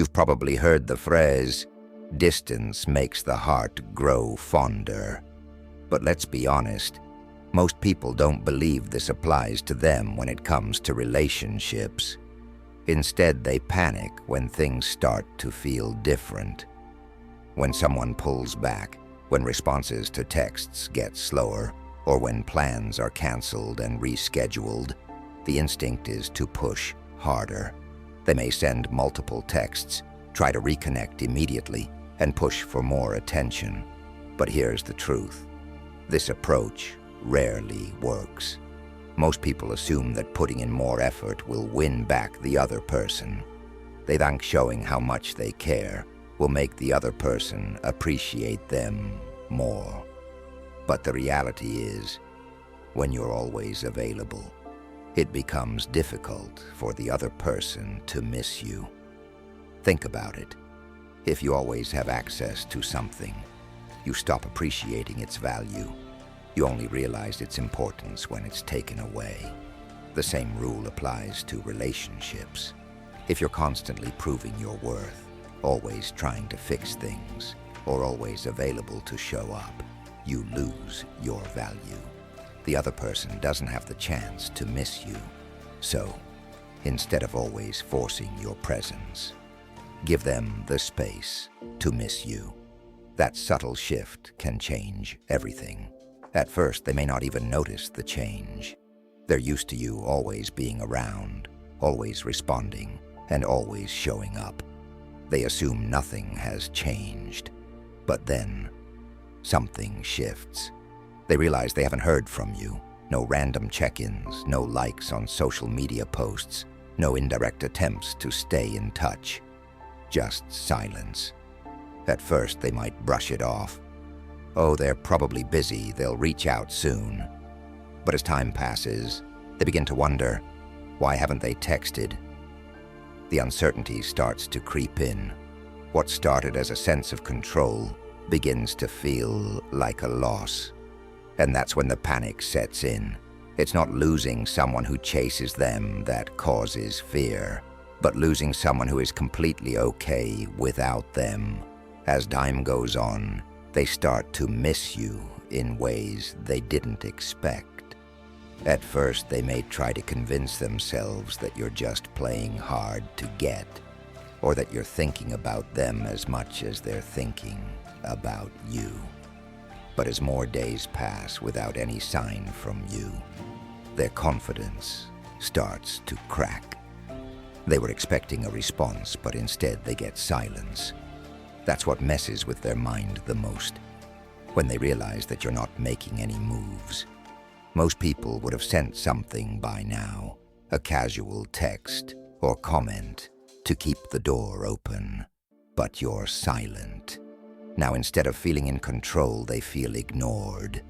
You've probably heard the phrase, "Distance makes the heart grow fonder." But let's be honest, most people don't believe this applies to them when it comes to relationships. Instead, they panic when things start to feel different. When someone pulls back, when responses to texts get slower, or when plans are canceled and rescheduled, the instinct is to push harder. They may send multiple texts, try to reconnect immediately, and push for more attention. But here's the truth. This approach rarely works. Most people assume that putting in more effort will win back the other person. They think showing how much they care will make the other person appreciate them more. But the reality is, when you're always available, it becomes difficult for the other person to miss you. Think about it. If you always have access to something, you stop appreciating its value. You only realize its importance when it's taken away. The same rule applies to relationships. If you're constantly proving your worth, always trying to fix things, or always available to show up, you lose your value. The other person doesn't have the chance to miss you. So, instead of always forcing your presence, give them the space to miss you. That subtle shift can change everything. At first, they may not even notice the change. They're used to you always being around, always responding, and always showing up. They assume nothing has changed. But then, something shifts. They realize they haven't heard from you. No random check-ins, no likes on social media posts, no indirect attempts to stay in touch. Just silence. At first, they might brush it off. Oh, they're probably busy, they'll reach out soon. But as time passes, they begin to wonder, why haven't they texted? The uncertainty starts to creep in. What started as a sense of control begins to feel like a loss. And that's when the panic sets in. It's not losing someone who chases them that causes fear, but losing someone who is completely okay without them. As time goes on, they start to miss you in ways they didn't expect. At first, they may try to convince themselves that you're just playing hard to get, or that you're thinking about them as much as they're thinking about you. But as more days pass without any sign from you, their confidence starts to crack. They were expecting a response, but instead they get silence. That's what messes with their mind the most, when they realize that you're not making any moves. Most people would have sent something by now, a casual text or comment to keep the door open, but you're silent. Now, instead of feeling in control, they feel ignored.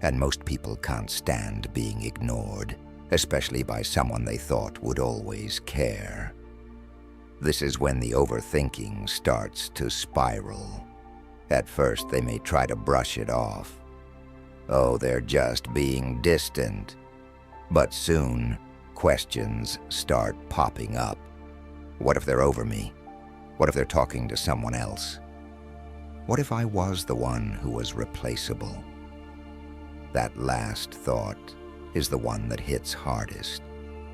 And most people can't stand being ignored, especially by someone they thought would always care. This is when the overthinking starts to spiral. At first, they may try to brush it off. Oh, they're just being distant. But soon, questions start popping up. What if they're over me? What if they're talking to someone else? What if I was the one who was replaceable? That last thought is the one that hits hardest.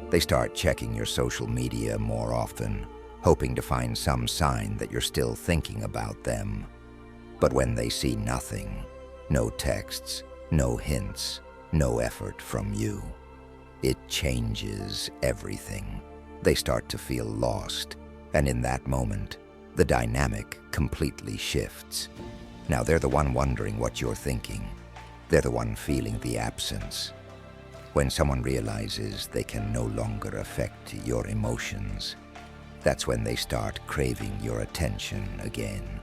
They start checking your social media more often, hoping to find some sign that you're still thinking about them. But when they see nothing, no texts, no hints, no effort from you, it changes everything. They start to feel lost, and in that moment, the dynamic completely shifts. Now they're the one wondering what you're thinking. They're the one feeling the absence. When someone realizes they can no longer affect your emotions, that's when they start craving your attention again.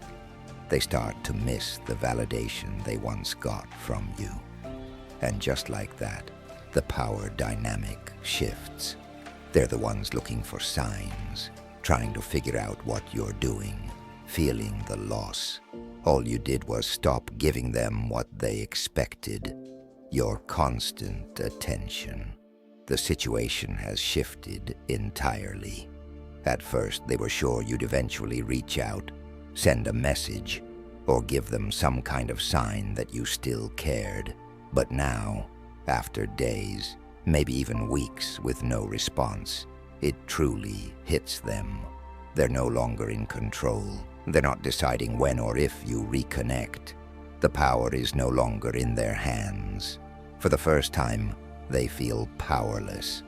They start to miss the validation they once got from you. And just like that, the power dynamic shifts. They're the ones looking for signs, trying to figure out what you're doing, feeling the loss. All you did was stop giving them what they expected, your constant attention. The situation has shifted entirely. At first, they were sure you'd eventually reach out, send a message, or give them some kind of sign that you still cared. But now, after days, maybe even weeks with no response, it truly hits them. They're no longer in control. They're not deciding when or if you reconnect. The power is no longer in their hands. For the first time, they feel powerless.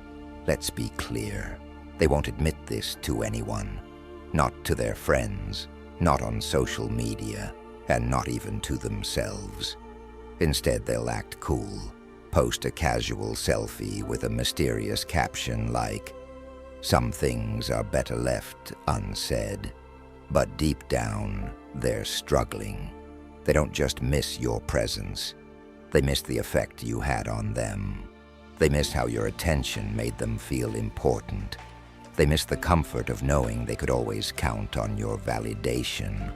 Let's be clear. They won't admit this to anyone. Not to their friends, not on social media, and not even to themselves. Instead, they'll act cool, post a casual selfie with a mysterious caption like, "Some things are better left unsaid." But deep down, they're struggling. They don't just miss your presence. They miss the effect you had on them. They miss how your attention made them feel important. They miss the comfort of knowing they could always count on your validation.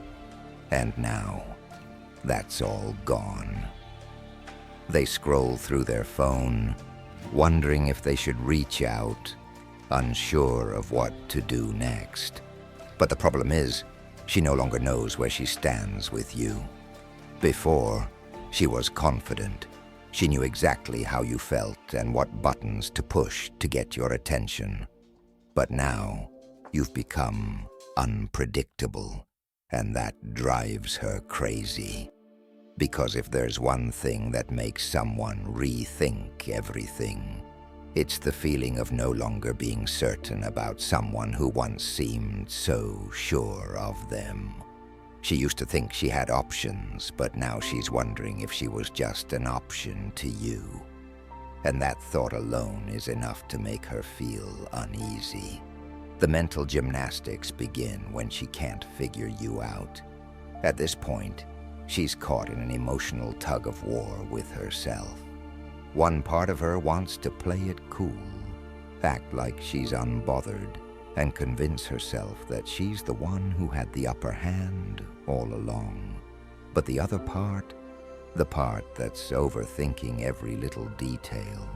And now, that's all gone. They scroll through their phone, wondering if they should reach out, unsure of what to do next. But the problem is, she no longer knows where she stands with you. Before, she was confident. She knew exactly how you felt and what buttons to push to get your attention. But now, you've become unpredictable, and that drives her crazy. Because if there's one thing that makes someone rethink everything, it's the feeling of no longer being certain about someone who once seemed so sure of them. She used to think she had options, but now she's wondering if she was just an option to you. And that thought alone is enough to make her feel uneasy. The mental gymnastics begin when she can't figure you out. At this point, she's caught in an emotional tug-of-war with herself. One part of her wants to play it cool, act like she's unbothered, and convince herself that she's the one who had the upper hand all along. But the other part, the part that's overthinking every little detail,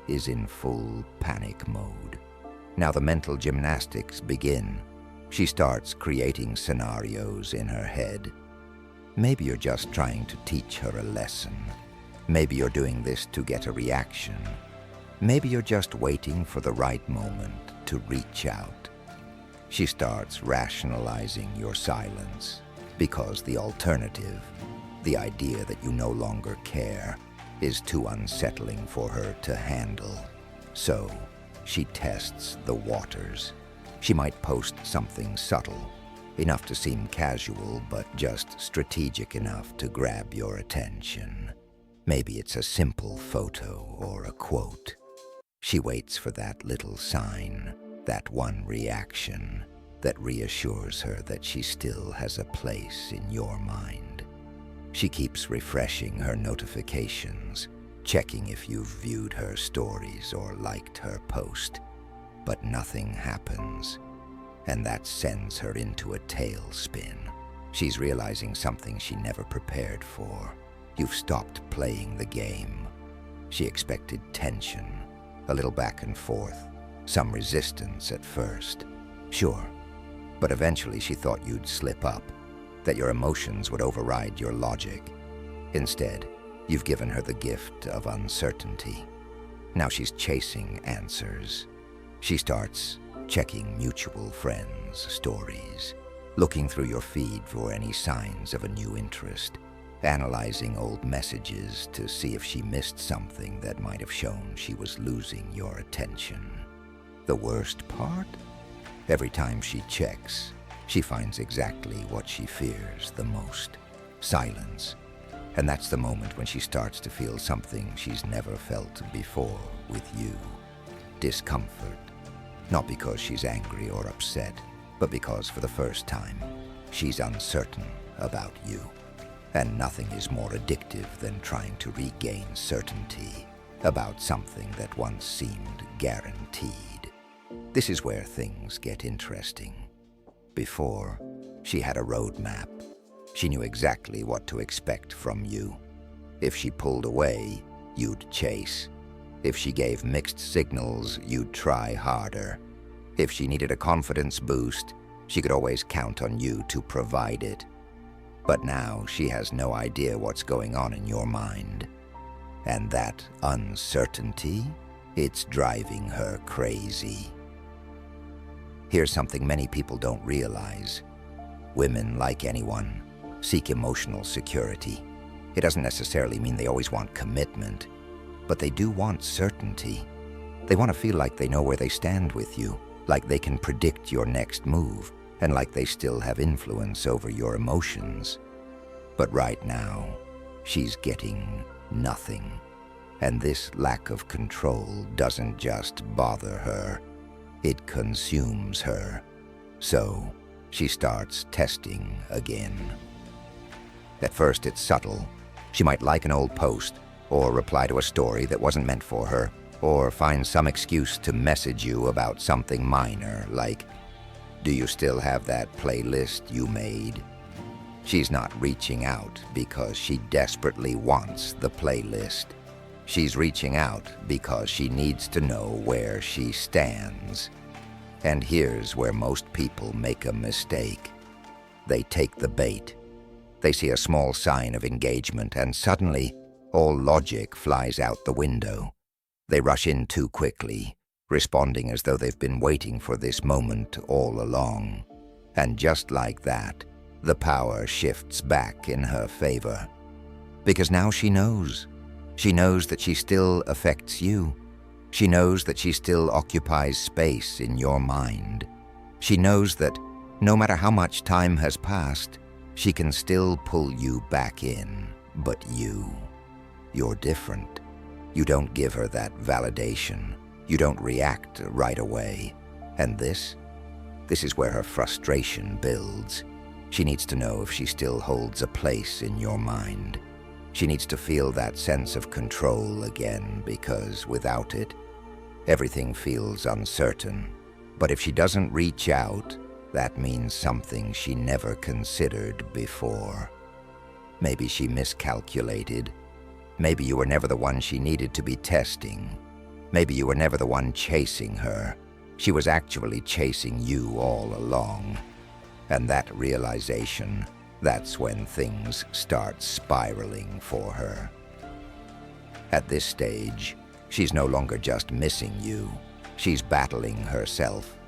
is in full panic mode. Now the mental gymnastics begin. She starts creating scenarios in her head. Maybe you're just trying to teach her a lesson. Maybe you're doing this to get a reaction. Maybe you're just waiting for the right moment to reach out. She starts rationalizing your silence because the alternative, the idea that you no longer care, is too unsettling for her to handle. So, she tests the waters. She might post something subtle, enough to seem casual, but just strategic enough to grab your attention. Maybe it's a simple photo or a quote. She waits for that little sign, that one reaction that reassures her that she still has a place in your mind. She keeps refreshing her notifications, checking if you've viewed her stories or liked her post, but nothing happens, and that sends her into a tailspin. She's realizing something she never prepared for. You've stopped playing the game. She expected tension, a little back and forth, some resistance at first. Sure, but eventually she thought you'd slip up, that your emotions would override your logic. Instead, you've given her the gift of uncertainty. Now she's chasing answers. She starts checking mutual friends' stories, looking through your feed for any signs of a new interest, analyzing old messages to see if she missed something that might have shown she was losing your attention. The worst part? Every time she checks, she finds exactly what she fears the most: silence. And that's the moment when she starts to feel something she's never felt before with you: discomfort. Not because she's angry or upset, but because for the first time, she's uncertain about you. And nothing is more addictive than trying to regain certainty about something that once seemed guaranteed. This is where things get interesting. Before, she had a roadmap. She knew exactly what to expect from you. If she pulled away, you'd chase. If she gave mixed signals, you'd try harder. If she needed a confidence boost, she could always count on you to provide it. But now she has no idea what's going on in your mind. And that uncertainty, it's driving her crazy. Here's something many people don't realize. Women, like anyone, seek emotional security. It doesn't necessarily mean they always want commitment, but they do want certainty. They want to feel like they know where they stand with you, like they can predict your next move, and like they still have influence over your emotions. But right now, she's getting nothing. And this lack of control doesn't just bother her, it consumes her. So she starts testing again. At first it's subtle. She might like an old post, or reply to a story that wasn't meant for her, or find some excuse to message you about something minor, like, "Do you still have that playlist you made?" She's not reaching out because she desperately wants the playlist. She's reaching out because she needs to know where she stands. And here's where most people make a mistake. They take the bait. They see a small sign of engagement and suddenly all logic flies out the window. They rush in too quickly, responding as though they've been waiting for this moment all along. And just like that, the power shifts back in her favor. Because now she knows. She knows that she still affects you. She knows that she still occupies space in your mind. She knows that no matter how much time has passed, she can still pull you back in. But you're different. You don't give her that validation. You don't react right away. And this is where her frustration builds. She needs to know if she still holds a place in your mind. She needs to feel that sense of control again, because without it, everything feels uncertain. But if she doesn't reach out, that means something she never considered before. Maybe she miscalculated. Maybe you were never the one she needed to be testing. Maybe you were never the one chasing her. She was actually chasing you all along. And that realization, that's when things start spiraling for her. At this stage, she's no longer just missing you. She's battling herself.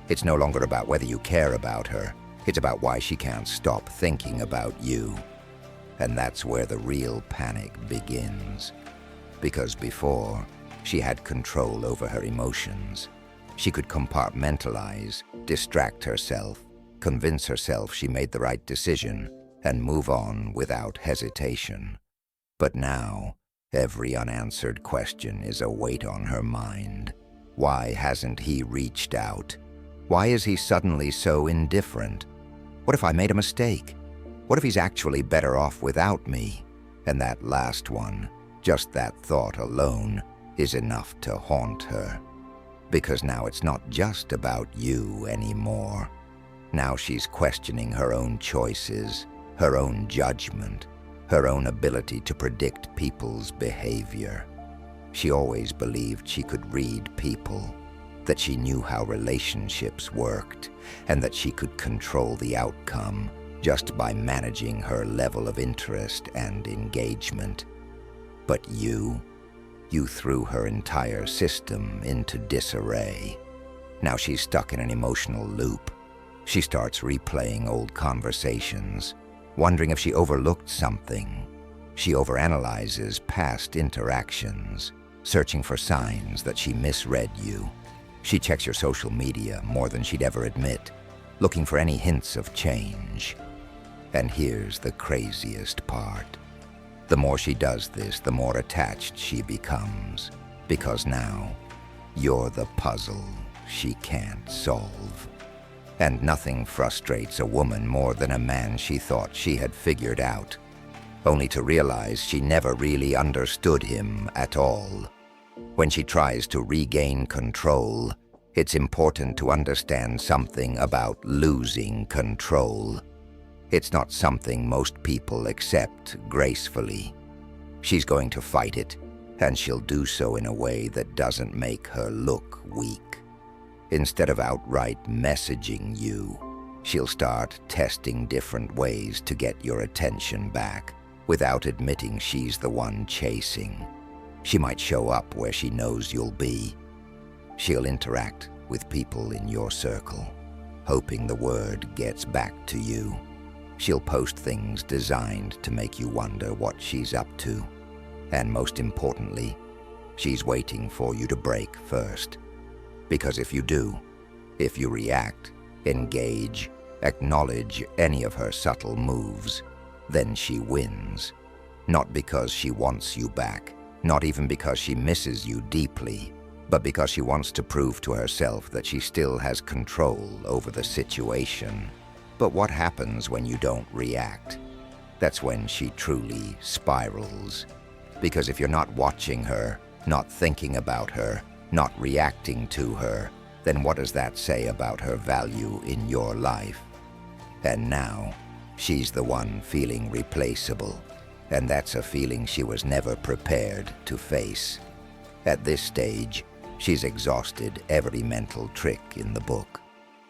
It's no longer about whether you care about her. It's about why she can't stop thinking about you. And that's where the real panic begins. Because before, she had control over her emotions. She could compartmentalize, distract herself, convince herself she made the right decision, and move on without hesitation. But now, every unanswered question is a weight on her mind. Why hasn't he reached out? Why is he suddenly so indifferent? What if I made a mistake? What if he's actually better off without me? And that last one, just that thought alone, is enough to haunt her. Because now it's not just about you anymore. Now she's questioning her own choices, her own judgment, her own ability to predict people's behavior. She always believed she could read people, that she knew how relationships worked, and that she could control the outcome just by managing her level of interest and engagement. But you threw her entire system into disarray. Now she's stuck in an emotional loop. She starts replaying old conversations, wondering if she overlooked something. She overanalyzes past interactions, searching for signs that she misread you. She checks your social media more than she'd ever admit, looking for any hints of change. And here's the craziest part. The more she does this, the more attached she becomes, because now you're the puzzle she can't solve. And nothing frustrates a woman more than a man she thought she had figured out, only to realize she never really understood him at all. When she tries to regain control, it's important to understand something about losing control. It's not something most people accept gracefully. She's going to fight it, and she'll do so in a way that doesn't make her look weak. Instead of outright messaging you, she'll start testing different ways to get your attention back without admitting she's the one chasing. She might show up where she knows you'll be. She'll interact with people in your circle, hoping the word gets back to you. She'll post things designed to make you wonder what she's up to. And most importantly, she's waiting for you to break first. Because if you do, if you react, engage, acknowledge any of her subtle moves, then she wins. Not because she wants you back, not even because she misses you deeply, but because she wants to prove to herself that she still has control over the situation. But what happens when you don't react? That's when she truly spirals. Because if you're not watching her, not thinking about her, not reacting to her, then what does that say about her value in your life? And now, she's the one feeling replaceable, and that's a feeling she was never prepared to face. At this stage, she's exhausted every mental trick in the book.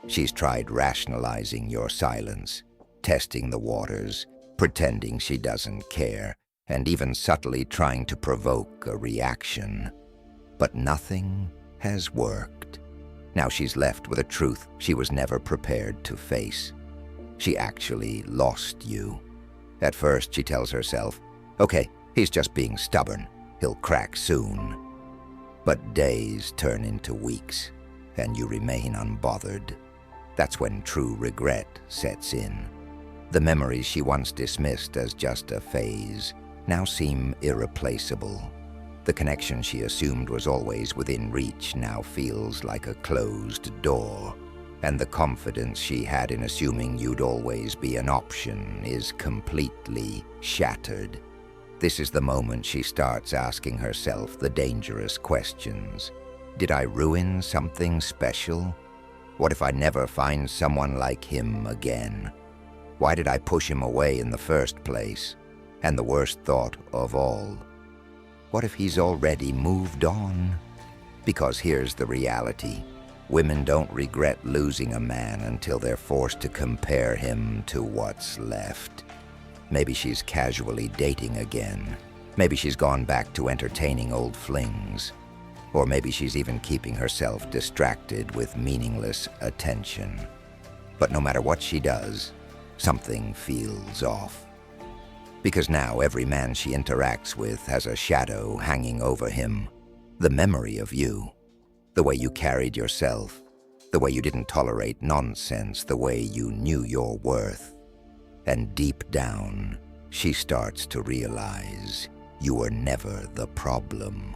She's tried rationalizing your silence, testing the waters, pretending she doesn't care, and even subtly trying to provoke a reaction. But nothing has worked. Now she's left with a truth she was never prepared to face. She actually lost you. At first, she tells herself, okay, he's just being stubborn. He'll crack soon. But days turn into weeks, and you remain unbothered. That's when true regret sets in. The memories she once dismissed as just a phase now seem irreplaceable. The connection she assumed was always within reach now feels like a closed door, and the confidence she had in assuming you'd always be an option is completely shattered. This is the moment she starts asking herself the dangerous questions. Did I ruin something special? What if I never find someone like him again? Why did I push him away in the first place? And the worst thought of all, what if he's already moved on? Because here's the reality. Women don't regret losing a man until they're forced to compare him to what's left. Maybe she's casually dating again. Maybe she's gone back to entertaining old flings. Or maybe she's even keeping herself distracted with meaningless attention. But no matter what she does, something feels off. Because now every man she interacts with has a shadow hanging over him. The memory of you, the way you carried yourself, the way you didn't tolerate nonsense, the way you knew your worth. And deep down, she starts to realize you were never the problem.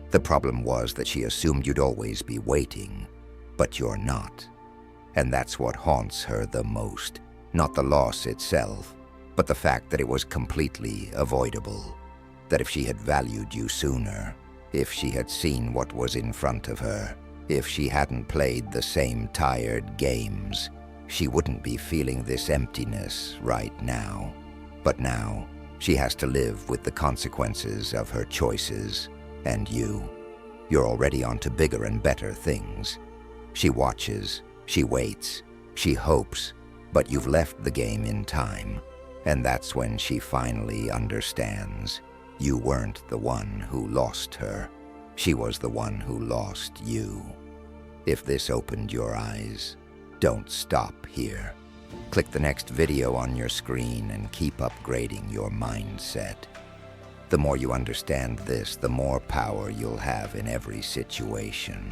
The problem was that she assumed you'd always be waiting, but you're not. And that's what haunts her the most, not the loss itself, but the fact that it was completely avoidable. That if she had valued you sooner, if she had seen what was in front of her, if she hadn't played the same tired games, she wouldn't be feeling this emptiness right now. But now, she has to live with the consequences of her choices. And you're already on to bigger and better things. She watches, she waits, she hopes, but you've left the game in time. And that's when she finally understands. You weren't the one who lost her. She was the one who lost you. If this opened your eyes, don't stop here. Click the next video on your screen and keep upgrading your mindset. The more you understand this, the more power you'll have in every situation.